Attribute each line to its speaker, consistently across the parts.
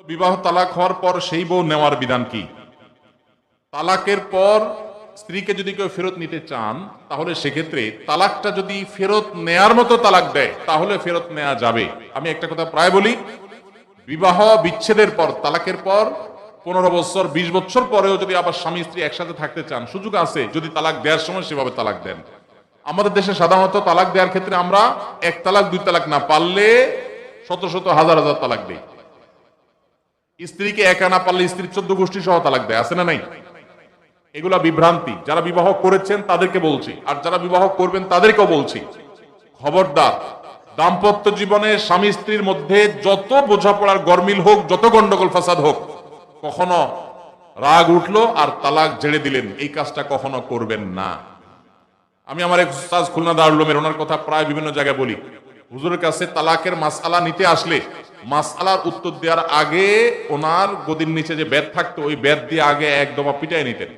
Speaker 1: বিবাহ তালাক হওয়ার পর সেই বউ নেওয়ার বিধান কি? তালাকের পর স্ত্রীকে যদি কেউ ফেরত নিতে চান, তাহলে সেক্ষেত্রে তালাকটা যদি ফেরত নেয়ার মতো তালাক দেয়, তাহলে ফেরত নেওয়া যাবে। আমি একটা কথা প্রায় বলি, বিবাহ বিচ্ছেদের পর, তালাকের পর 15 বছর 20 বছর পরেও যদি আবার স্বামী স্ত্রী একসাথে থাকতে চান, সুযোগ আছে যদি তালাক দেওয়ার সময় সেভাবে তালাক দেন। আমাদের দেশে সাধারণত তালাক দেওয়ার ক্ষেত্রে আমরা 1 তালাক 2 তালাক না, পারলে শত শত হাজার হাজার তালাক দিই। স্ত্রীকে একা না পারলে স্ত্রীর 14 গোষ্ঠী সহ তালাক দেয়, আছে না নাই? এগুলা বিভ্রান্তি। যারা বিবাহ করেছেন তাদেরকে বলছি, আর যারা বিবাহ করবেন তাদেরকেও বলছি, খবরদার, দাম্পত্য জীবনে স্বামী স্ত্রীর মধ্যে যত বোঝাপড়ার গরমিল হোক, যত গন্ডগোল ফাসাদ হোক, কখনো রাগ উঠলো আর তালাক ঝেড়ে দিলেন, এই কাজটা কখনো করবেন না। আমি আমার এক উস্তাদ খুলনা দারুল উলুমের, ওনার কথা প্রায় বিভিন্ন জায়গায় বলি, হুজুরের কাছে তালাকের মাসআলা নিতে আসলে মাসআলার উত্তর দেওয়ার আগে ওনার গদির নিচে যে বেত থাকতো, ওই বেত দিয়ে আগে একদম পিটাই নিতেন।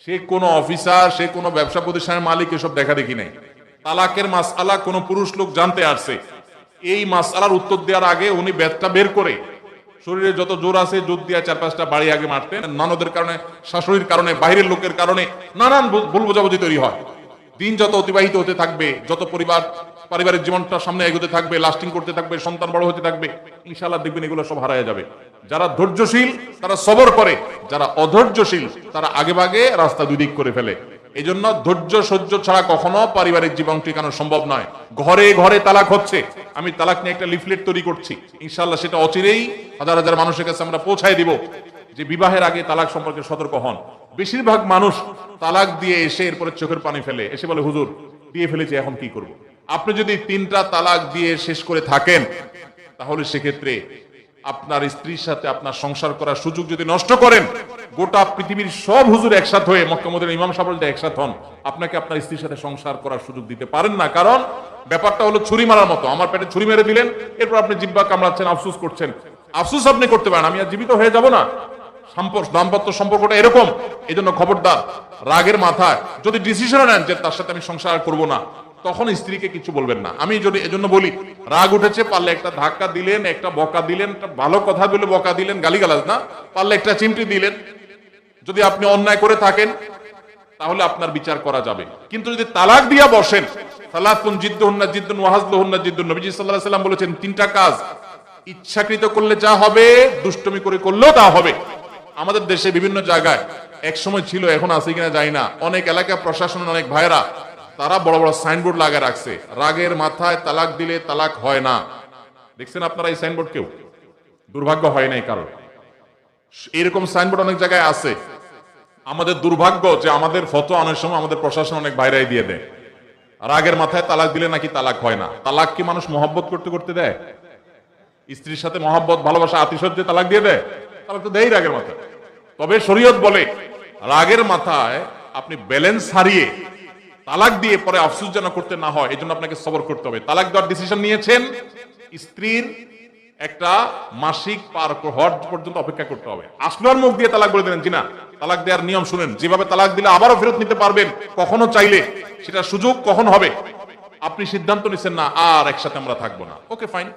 Speaker 1: সে কোনো অফিসার, সে কোনো ব্যবসা প্রতিষ্ঠানের মালিক, এসব দেখা দেখি নাই। তালাকের মাসআলা কোনো পুরুষ লোক জানতে আসছে, এই মাসআলার উত্তর দেওয়ার আগে উনি বেতটা বের করে শরীরে যত জোর আছে জোর দিয়ে 4-5টা বাড়ি আগে মারতেন। ননদের কারণে, শাশুড়ির কারণে, বাইরের লোকের কারণে নানান ভুল বোঝাবুঝি তৈরি হয়। দিন যত অতিবাহিত হতে থাকবে, যত পারিবারিক জীবনটা সামনে এগোতে থাকবে, লাস্টিং করতে থাকবে, সন্তান বড় হতে থাকবে, ইনশাআল্লাহ দেখবেন এগুলো সব হারায় যাবে। যারা ধৈর্যশীল তারা সবর করে, যারা অধৈর্যশীল তারা আগেভাগে রাস্তা দুই দিক করে ফেলে। এই জন্য ধৈর্য সহ্য ছাড়া কখনো পারিবারিক জীবন টিকানো সম্ভব নয়। ঘরে ঘরে তালাক হচ্ছে, আমি তালাক নিয়ে একটা লিফলেট তৈরি করছি, ইনশাআল্লাহ সেটা অচিরেই হাজার হাজার মানুষের কাছে আমরা পৌঁছায় দিব, যে বিবাহের আগে তালাক সম্পর্কে সতর্ক হন। বেশিরভাগ মানুষ তালাক দিয়ে এসে এরপরে চোখের পানি ফেলে, এসে বলে হুজুর দিয়ে ফেলেছি এখন কি করব। আপনি যদি 3টা তালাক দিয়ে শেষ করে থাকেন, তাহলে সেক্ষেত্রে আপনার স্ত্রীর সাথে আপনার সংসার করার সুযোগ যদি নষ্ট করেন, গোটা পৃথিবীর সব হুজুর একসাথে হয়ে, মক্কা মদিনার ইমাম সাহেব একসাথে হন, আপনাকে আপনার স্ত্রীর সাথে সংসার করার সুযোগ দিতে পারেন না। কারণ ব্যাপারটা হলো ছুরি মারার মতো। আমার পেটে ছুরি মেরে দিলেন, এরপর আপনি জিহ্বা কামড়াচ্ছেন, আফসোস করছেন। আফসোস আপনি করতে পারেন, আমি আর জীবিত হয়ে যাব না। দাম্পত্য সম্পর্কটা এরকম। এই জন্য খবরদার, রাগের মাথায় যদি ডিসিশন নেন যে তার সাথে আমি সংসার করব না, তখন স্ত্রীকে কিছু বলবেন না। আমি যদি এজন্য বলি, রাগ উঠেছে, পারলে একটা ধাক্কা দিলেন, একটা বকা দিলেন, একটা ভালো কথা বলে বকা দিলেন, গালিগালাজ না, পারলে একটা চিমটি দিলেন। যদি আপনি অন্যায় করে থাকেন তাহলে আপনার বিচার করা যাবে। কিন্তু যদি তালাক দিয়া বসেন, সালাতুন জিদ্দুহুন্না জিদ্দুন ওয়া হাজলুহুন্না জিদ্দুন, নবীজি সাল্লাল্লাহু আলাইহি সাল্লাম বলেছেন 3টা কাজ ইচ্ছাকৃত করলে যা হবে, দুষ্টুমি করে করলেও তা হবে। আমাদের দেশে বিভিন্ন জায়গায়, এক সময় ছিল, এখন আছে কিনা জানি না, অনেক এলাকা প্রশাসনের অনেক ভাইরা তারা বড় বড় সাইনবোর্ড লাগিয়ে রাখছে, রাগের মাথায় তালাক দিলে তালাক হয় না। দেখছেন আপনারা এই সাইনবোর্ড? কেউ? দুর্ভাগ্য হয় নাই কারণ এরকম সাইনবোর্ড অনেক জায়গায় আছে। আমাদের দুর্ভাগ্য যে আমাদের ফতোয়া অনেক সময় আমাদের প্রশাসন অনেক বাইরে দিয়ে দেয়, রাগের মাথায় তালাক দিলে নাকি তালাক হয় না। তালাক কি মানুষ মহব্বত করতে করতে দেয়? স্ত্রীর সাথে মহব্বত, ভালোবাসা, আতিশয্যে তালাক দিয়ে দেয়? তালাক তো দেয় রাগের মাথায়। তবে শরীয়ত বলে রাগের মাথায় আপনি ব্যালেন্স হারিয়ে তালাক দিয়ে পরে আফসোস যেন করতে না হয়, এই জন্য আপনাকে সবর করতে হবে। তালাক দেওয়ার ডিসিশন নিয়েছেন, স্ত্রীর একটা মাসিক পার হওয়ার পর্যন্ত অপেক্ষা করতে হবে। আসলো আর মুখ দিয়ে তালাক বলে দিলেন, জি না, তালাক দেওয়ার নিয়ম শুনেন, যেভাবে তালাক দিলে আবারও ফেরত নিতে পারবেন কখনো চাইলে, সেটা সুযোগ কখন হবে। আপনি সিদ্ধান্ত নিচ্ছেন না আর একসাথে আমরা থাকবো না, ওকে ফাইন,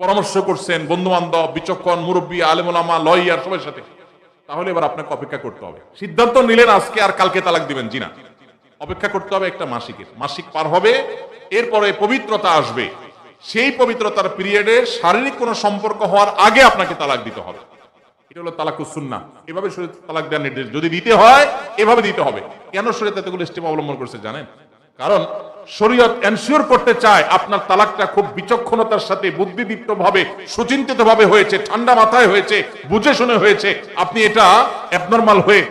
Speaker 1: পরামর্শ করছেন বন্ধু বান্ধব, বিচক্ষণ মুরব্বী, আলেম ওলামা, লয়ার সবার সাথে, তাহলে এবার আপনাকে অপেক্ষা করতে হবে। সিদ্ধান্ত নিলেন আজকে আর কালকে তালাক দিবেন, জি না, অপেক্ষা করতে হবে একটা মাসিক পার হবে, এরপরে পবিত্রতা আসবে। সেই পবিত্রতার পিরিয়ডে শারীরিক কোনো সম্পর্ক হওয়ার আগে আপনাকে তালাক দিতে হবে। এটা হলো তালাকুস সুন্নাহ। এভাবে শরীয়ত তালাক দেওয়ার নির্দেশ, যদি দিতে হয় এভাবে দিতে হবে। কেন শরীয়ত এতগুলো স্টেপ অবলম্বন করছে জানেন? কারণ শরীয়ত এনশিওর করতে চায় আপনার তালাকটা খুব বিচক্ষণতার সাথে, বুদ্ধিদীপ্ত ভাবে, সুচিন্তিত ভাবে হয়েছে, ঠান্ডা মাথায় হয়েছে, বুঝে শুনে হয়েছে। আপনি এটা অ্যাবনরমাল হয়ে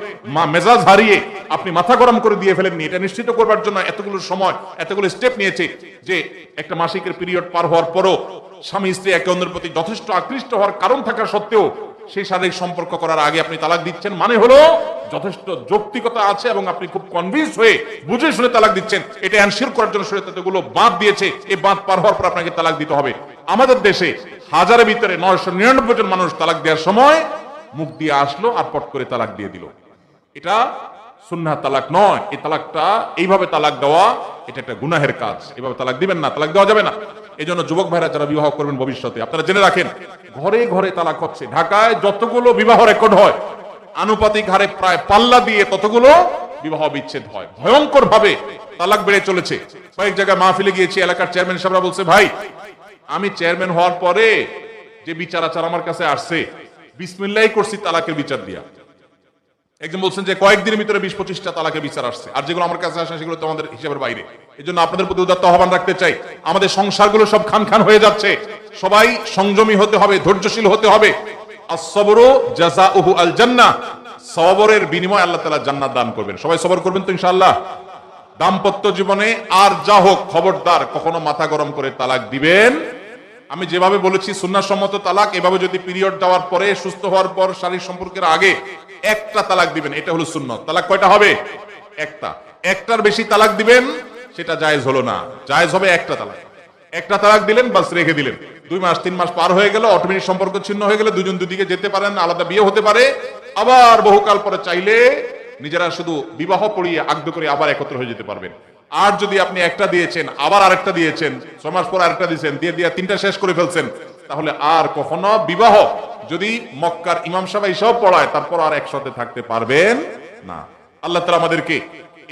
Speaker 1: মেজাজ হারিয়ে আপনি মাথা গরম করে দিয়ে ফেলেননি। এটা নিশ্চিত করবার জন্য এতগুলো সময়, এতগুলো স্টেপ নিয়েছে যে একটা মাসিকের পিরিয়ড পার হওয়ার পরও স্বামী স্ত্রী একে অন্যের প্রতি যথেষ্ট আকৃষ্ট হওয়ার কারণ থাকা সত্ত্বেও সেই শারীরিক সম্পর্ক করার আগে আপনি তালাক দিচ্ছেন, মানে হলো যথেষ্ট যৌক্তিকতা আছে এবং আপনি খুব কনভিন্স হয়ে বুঝে শুনে তালাক দিচ্ছেন। এটা এনশিওর করার জন্য শরীয়ত এতগুলো বাঁধ দিয়েছে। এই বাঁধ পার হওয়ার পর আপনাকে তালাক দিতে হবে। আমাদের দেশে হাজারের ভিতরে 999 জন মানুষ তালাক দেওয়ার সময় মুখ দিয়ে আসলো আর পট করে তালাক দিয়ে দিল। এটা সুন্নাহ তালাক নয়। এই তালাকটা, এইভাবে তালাক দেওয়া, এটা একটা গুনাহের কাজ। এভাবে তালাক দিবেন না, তালাক দেওয়া যাবে না। এই জন্য যুবক ভাইরা যারা বিবাহ করবেন ভবিষ্যতে আপনারা জেনে রাখেন, ঘরে ঘরে তালাক হচ্ছে। ঢাকায় যতগুলো বিবাহ রেকর্ড হয় আনুপাতিক হারে প্রায় পাল্লা দিয়ে ততগুলো বিবাহ বিচ্ছেদ হয়। ভয়ঙ্কর ভাবে তালাক বেড়ে চলেছে। কয়েক জায়গায় মাহফিলে গিয়েছি, এলাকার চেয়ারম্যান সাহেবরা বলছে, ভাই আমি চেয়ারম্যান হওয়ার পরে যে বিচার আচার আমার কাছে আসছে, বিসমিল্লাহি করছি তালাকের বিচার দিয়া। একজন বলছেন যে কয়েকদিনের ভিতরে 20-25টা তালাকের বিচার আসছে, আর যেগুলো আমার কাছে আসে সেগুলো তো আমাদের হিসাবের বাইরে। এই জন্য আপনাদের প্রতি উদাত্ত আহ্বান রাখতে চাই, আমাদের সংসারগুলো সব খান খান হয়ে যাচ্ছে। সবাই সংযমী হতে হবে, ধৈর্যশীল হতে হবে। as-sabru জাযাউহু আল জান্নাহ, সবরের বিনিময়ে আল্লাহ তাআলা জান্নাত দান করবেন। সবাই সবর করবেন তো ইনশাআল্লাহ। দাম্পত্য জীবনে আর যা হোক, খবরদার কখনো মাথা গরম করে তালাক দিবেন। আমি যেভাবে বলেছি সুন্নাহসম্মত তালাক, এভাবে যদি পিরিয়ড দেওয়ার পরে, সুস্থ হওয়ার পর, শারীরিক সম্পর্কের আগে একটা তালাক দিবেন, এটা হলো সুন্নাত। তালাক কয়টা হবে? একটা। একটার বেশি তালাক দিবেন সেটা জায়েজ হলো না, জায়েজ হবে একটা তালাক। একটা তালাক দিলেন, বাস রেখে দিলেন। 2 মাস 3 মাস পার হয়ে গেল, অটোমেটিক সম্পর্ক ছিন্ন হয়ে গেলে দুজন দুদিকে যেতে পারেন, আলাদা বিয়ে হতে পারে। আবার বহুকাল পরে চাইলে নিজেরা শুধু বিবাহ পড়িয়ে আগ্ধ করে আবার একত্র হয়ে যেতে পারবেন। আর যদি আপনি একটা দিয়েছেন, আবার আরেকটা দিয়েছেন, 6 মাস পর আরেকটা দিয়েছেন, দিয়ে দিয়ে 3টা শেষ করে ফেলছেন, তাহলে আর কখনো বিবাহ যদি মক্কার ইমাম সাহেব এইসব পড়ায়, তারপর আর একসাথে থাকতে পারবেন না। আল্লাহ তাআলা আমাদেরকে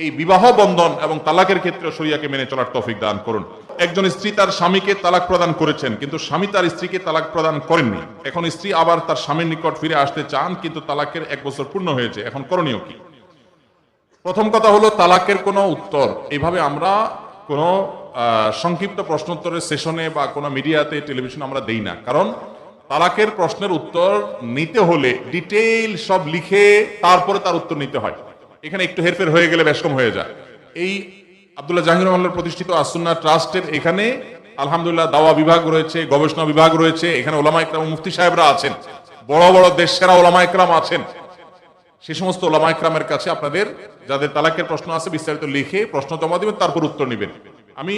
Speaker 1: এই বিবাহ বন্ধন এবং তালাকের ক্ষেত্রে শরিয়াকে মেনে চলার তৌফিক দান করুন। একজন স্ত্রী তার স্বামীকে তালাক প্রদান করেছেন, কিন্তু স্বামী তার স্ত্রীকে তালাক প্রদান করেননি। এখন স্ত্রী আবার তার স্বামীর নিকট ফিরে আসতে চান, কিন্তু তালাকের 1 বছর পূর্ণ হয়েছে। এখন করণীয় কি? প্রথম কথা হলো, তালাকের কোনো উত্তর এইভাবে আমরা কোনো সংক্ষিপ্ত প্রশ্নোত্তরের সেশনে বা কোনো মিডিয়াতে, টেলিভিশনে আমরা দেই না। কারণ তালাকের প্রশ্নের উত্তর নিতে হলে ডিটেইল সব লিখে তারপরে তার উত্তর নিতে হয়। এখানে একটু হেরফের হয়ে গেলে বেশ কম হয়ে যায়। এই আব্দুল্লাহ জাহাঙ্গীর রহমানের প্রতিষ্ঠিত আস-সুন্নাহ ট্রাস্টের এখানে আলহামদুলিল্লাহ দাওয়া বিভাগ রয়েছে, গবেষণা বিভাগ রয়েছে। এখানে ওলামা ইকরাম, মুফতি সাহেবরা আছেন, বড় বড় দেশ সেরা ওলামা ইকরাম আছেন। সে সমস্ত ওলামা ইকরামের কাছে আপনাদের যাদের তালাকের প্রশ্ন আছে বিস্তারিত লিখে প্রশ্ন জমা দিবেন, তারপর উত্তর নেবেন। আমি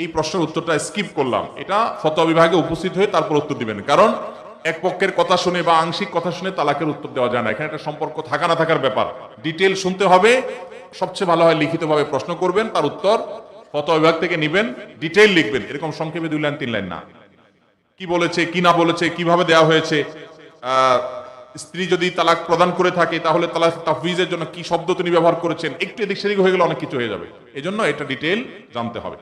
Speaker 1: এই প্রশ্নের উত্তরটা স্কিপ করলাম, এটা ফতোয়া বিভাগে উপস্থিত হয়ে তারপর উত্তর দিবেন। কারণ এক পক্ষের কথা শুনে বা আংশিক কথা শুনে তালাকের উত্তর দেওয়া যায় না। এখানে একটা সম্পর্ক থাকা না থাকার ব্যাপার, ডিটেল শুনতে হবে। সবচেয়ে ভালো হয় লিখিতভাবে প্রশ্ন করবেন, তার উত্তর ফতোয়া বিভাগ থেকে নেবেন, ডিটেইল লিখবেন। এরকম সংক্ষেপে 2 লাইন 3 লাইন না, কি বলেছে কি না বলেছে, কিভাবে দেওয়া হয়েছে। স্ত্রী যদি তালাক প্রদান করে থাকে তাহলে তালাক তাফউইজের জন্য কি শব্দ তিনি ব্যবহার করেছেন, একটু এদিক সেদিক হয়ে গেলে অনেক কিছু হয়ে যাবে। এজন্য এটা ডিটেইল জানতে হবে।